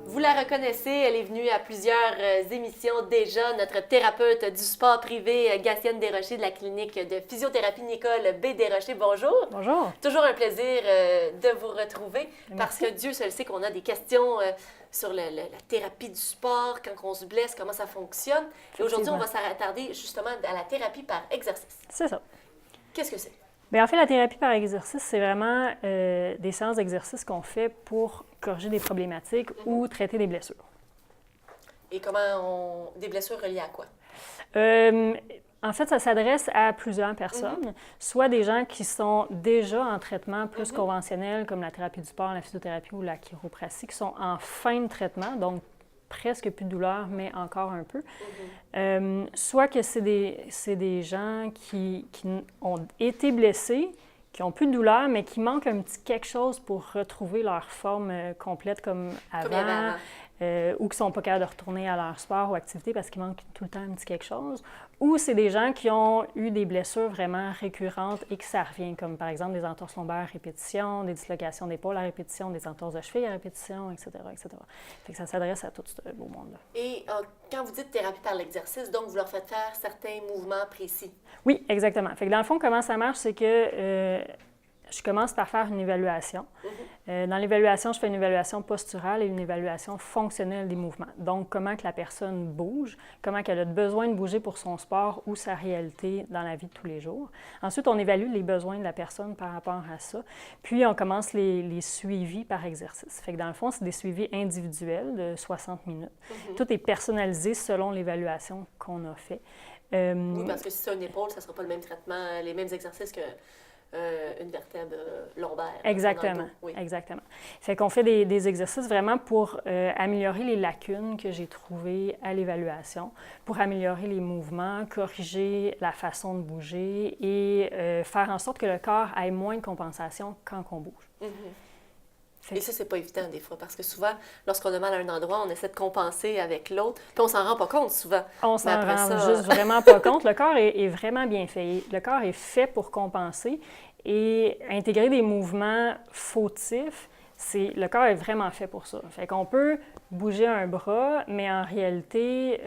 Vous la reconnaissez, elle est venue à plusieurs émissions déjà, notre thérapeute du sport privé, Gatienne Desrochers de la clinique de physiothérapie Nicole B. Desrochers. Bonjour. Bonjour. Toujours un plaisir de vous retrouver. Merci. Parce que Dieu seul sait qu'on a des questions sur la thérapie du sport, quand on se blesse, comment ça fonctionne. Et aujourd'hui, on va s'attarder justement à la thérapie par exercice. C'est ça. Qu'est-ce que c'est? Bien, en fait, la thérapie par exercice, c'est vraiment des séances d'exercice qu'on fait pour corriger des problématiques ou traiter des blessures. Et des blessures reliées à quoi? En fait, ça s'adresse à plusieurs personnes, soit des gens qui sont déjà en traitement plus conventionnel, comme la thérapie du sport, la physiothérapie ou la chiropratie, qui sont en fin de traitement, donc presque plus de douleur, mais encore un peu. Soit que c'est des gens qui ont été blessés, qui n'ont plus de douleur, mais qui manquent un petit quelque chose pour retrouver leur forme complète comme avant. Ou qui ne sont pas capables de retourner à leur sport ou activité parce qu'il manque tout le temps un petit quelque chose. Ou c'est des gens qui ont eu des blessures vraiment récurrentes et que ça revient, comme par exemple des entorses lombaires à répétition, des dislocations d'épaule à répétition, des entorses de cheville à répétition, etc., etc. Fait que ça s'adresse à tout ce beau monde-là. Et quand vous dites thérapie par l'exercice, donc vous leur faites faire certains mouvements précis? Oui, exactement. Fait que dans le fond, comment ça marche, c'est que je commence par faire une évaluation. Dans l'évaluation, je fais une évaluation posturale et une évaluation fonctionnelle des mouvements. Donc, comment que la personne bouge, comment qu'elle a besoin de bouger pour son sport ou sa réalité dans la vie de tous les jours. Ensuite, on évalue les besoins de la personne par rapport à ça. Puis, on commence les suivis par exercice. Fait que dans le fond, c'est des suivis individuels de 60 minutes. Tout est personnalisé selon l'évaluation qu'on a fait. Oui, parce que si c'est une épaule, ça ne sera pas le même traitement, les mêmes exercices que une vertèbre lombaire. Exactement, oui. Exactement. Fait qu'on fait des exercices vraiment pour améliorer les lacunes que j'ai trouvées à l'évaluation, pour améliorer les mouvements, corriger la façon de bouger et faire en sorte que le corps ait moins de compensation quand on bouge. Et ça, c'est pas évident des fois, parce que souvent, lorsqu'on a mal à un endroit, on essaie de compenser avec l'autre, puis on s'en rend pas compte souvent. On s'en rend juste vraiment pas compte. Le corps est vraiment bien fait. Le corps est fait pour compenser et intégrer des mouvements fautifs, le corps est vraiment fait pour ça. Fait qu'on peut bouger un bras, mais en réalité,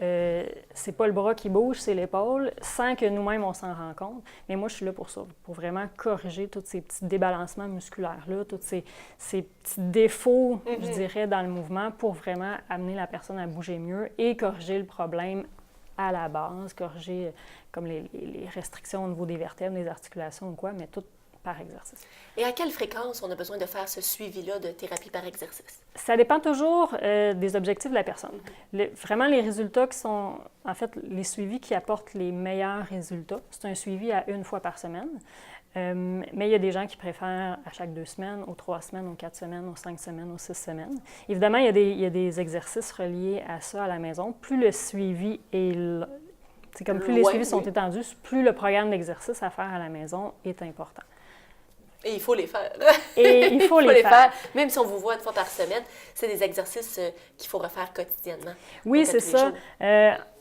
c'est pas le bras qui bouge, c'est l'épaule, sans que nous-mêmes on s'en rende compte. Mais moi, je suis là pour ça, pour vraiment corriger tous ces petits débalancements musculaires-là, tous ces petits défauts, je dirais, dans le mouvement, pour vraiment amener la personne à bouger mieux et corriger le problème à la base, corriger comme les restrictions au niveau des vertèbres, des articulations ou quoi, mais tout par exercice. Et à quelle fréquence on a besoin de faire ce suivi-là de thérapie par exercice? Ça dépend toujours des objectifs de la personne. Vraiment, les résultats qui sont, en fait, les suivis qui apportent les meilleurs résultats, c'est un suivi à 1 fois par semaine. Mais il y a des gens qui préfèrent à chaque 2 semaines, aux 3 semaines, aux 4 semaines, aux 5 semaines, aux 6 semaines. Évidemment, il y a des exercices reliés à ça à la maison. Plus le suivi est c'est comme plus les suivis sont étendus, plus le programme d'exercice à faire à la maison est important. Et il faut les faire. Et il faut les faire. Même si on vous voit 1 fois par semaine, c'est des exercices qu'il faut refaire quotidiennement. Oui, c'est ça.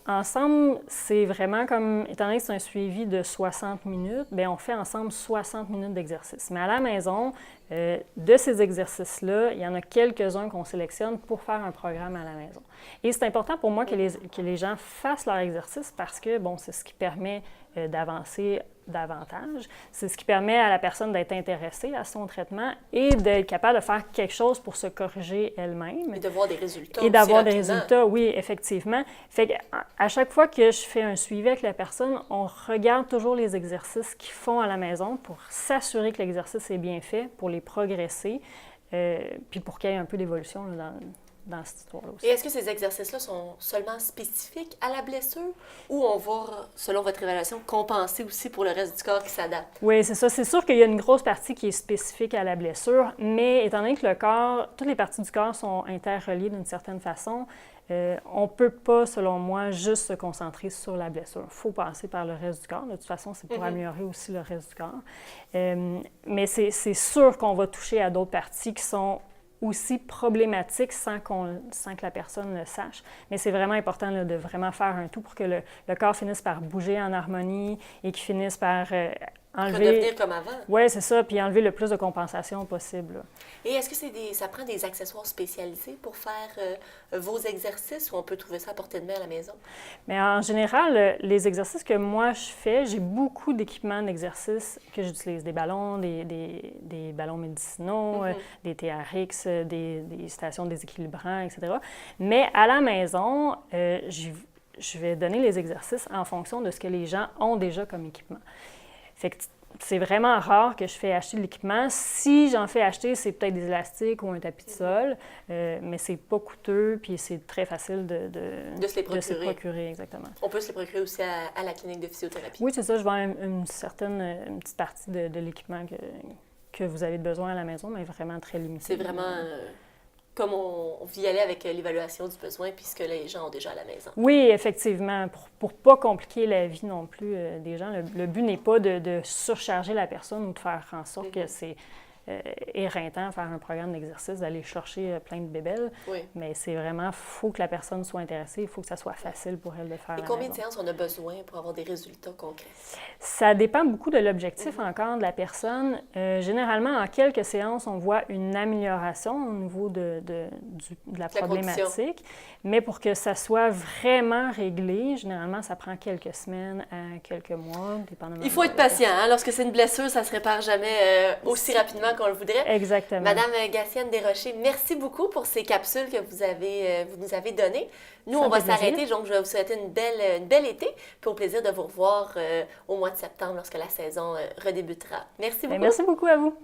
Ensemble, c'est vraiment comme, étant donné que c'est un suivi de 60 minutes, bien, on fait ensemble 60 minutes d'exercice. Mais à la maison, de ces exercices-là, il y en a quelques-uns qu'on sélectionne pour faire un programme à la maison. Et c'est important pour moi que les gens fassent leur exercice parce que, bon, c'est ce qui permet d'avancer davantage. C'est ce qui permet à la personne d'être intéressée à son traitement et d'être capable de faire quelque chose pour se corriger elle-même. Et de voir des résultats. Et d'avoir des résultats, oui, effectivement. Fait qu'à chaque fois que je fais un suivi avec la personne, on regarde toujours les exercices qu'ils font à la maison pour s'assurer que l'exercice est bien fait, pour les progresser, puis pour qu'il y ait un peu d'évolution là, dans cette histoire-là aussi. Et est-ce que ces exercices-là sont seulement spécifiques à la blessure ou on va, selon votre évaluation, compenser aussi pour le reste du corps qui s'adapte? Oui, c'est ça. C'est sûr qu'il y a une grosse partie qui est spécifique à la blessure, mais étant donné que le corps, toutes les parties du corps sont interreliées d'une certaine façon, on ne peut pas, selon moi, juste se concentrer sur la blessure. Il faut passer par le reste du corps. De toute façon, c'est pour améliorer aussi le reste du corps. Mais c'est sûr qu'on va toucher à d'autres parties qui sont aussi problématique sans que la personne le sache. Mais c'est vraiment important là, de vraiment faire un tout pour que le corps finisse par bouger en harmonie et qu'il finisse par Redevenir comme avant. Oui, c'est ça, puis enlever le plus de compensation possible. Là. Et est-ce que ça prend des accessoires spécialisés pour faire vos exercices ou on peut trouver ça à portée de main à la maison? Mais en général, les exercices que moi je fais, j'ai beaucoup d'équipements d'exercice que j'utilise. Des ballons, des ballons médicinaux, des TRX, des stations déséquilibrants, etc. Mais à la maison, je vais donner les exercices en fonction de ce que les gens ont déjà comme équipement. Fait que c'est vraiment rare que je fais acheter de l'équipement. Si j'en fais acheter, c'est peut-être des élastiques ou un tapis de sol, mais c'est pas coûteux, puis c'est très facile de se les procurer. Exactement. On peut se les procurer aussi à la clinique de physiothérapie. Oui, c'est ça. Je vends une petite partie de l'équipement que vous avez besoin à la maison, mais vraiment très limité. C'est vraiment... comme on vit aller avec l'évaluation du besoin puis ce que les gens ont déjà à la maison. Oui, effectivement, pour pas compliquer la vie non plus des gens. Le but n'est pas de surcharger la personne ou de faire en sorte que c'est éreintant faire un programme d'exercice, d'aller chercher plein de bébelles. Oui. Mais c'est vraiment, il faut que la personne soit intéressée, il faut que ça soit facile pour elle de faire. Et combien de séances on a besoin pour avoir des résultats concrets? Ça dépend beaucoup de l'objectif encore de la personne. Généralement, en quelques séances, on voit une amélioration au niveau de la problématique. Mais pour que ça soit vraiment réglé, généralement, ça prend quelques semaines à quelques mois, dépendamment. Il faut être patient. Hein? Lorsque c'est une blessure, ça ne se répare jamais aussi rapidement qu'on le voudrait. Exactement. Madame Gassienne Desrochers, merci beaucoup pour ces capsules que vous nous avez données. Nous, on va s'arrêter. Donc, je vais vous souhaiter une belle été. Puis au plaisir de vous revoir au mois de septembre lorsque la saison redébutera. Merci beaucoup. Merci beaucoup à vous.